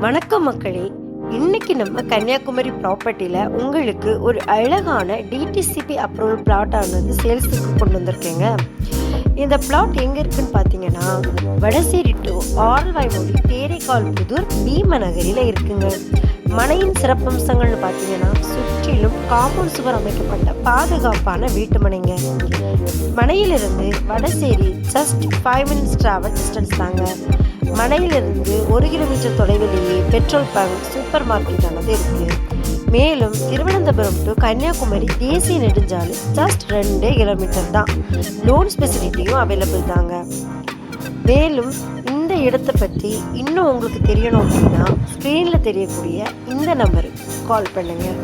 வணக்கம் மக்களே. இன்னைக்கு நம்ம கன்னியாகுமரி ப்ராப்பர்ட்டியில் உங்களுக்கு ஒரு அழகான டிடிசிபி அப்ரூவல் பிளாட் ஆனது சேல்ஸுக்கு கொண்டு வந்திருக்கேங்க. இந்த பிளாட் எங்கே இருக்குன்னு பார்த்தீங்கன்னா, வடசேரி டு ஆரல்வாய்மொழி தேரைக்கால் புதூர் பீமநகரில் இருக்குங்க. மனையின் சிறப்பம்சங்கள்னு பார்த்தீங்கன்னா, சுற்றிலும் காம்பவுண்ட் சுவர் அமைக்கப்பட்ட பாதுகாப்பான வீட்டு மனைங்க. மனையிலிருந்து Vadasery just 5 minutes travel distance தாங்க. மனையிலிருந்து 1 கிலோமீட்டர் தொலைவிலேயே பெட்ரோல் பங்க், சூப்பர் மார்க்கெட் ஆனது இருக்கு. மேலும் திருவனந்தபுரம் டு கன்னியாகுமரி தேசிய நெடுஞ்சாலை ஜஸ்ட் 2 கிலோமீட்டர் தான். லோன் ஃபெசிலிட்டியும் அவைலபிள் தாங்க. மேலும் இந்த இடத்தை பற்றி இன்னும் உங்களுக்கு தெரியணும் அப்படின்னா, ஸ்க்ரீனில் தெரியக்கூடிய இந்த நம்பருக்கு கால் பண்ணுங்கள்.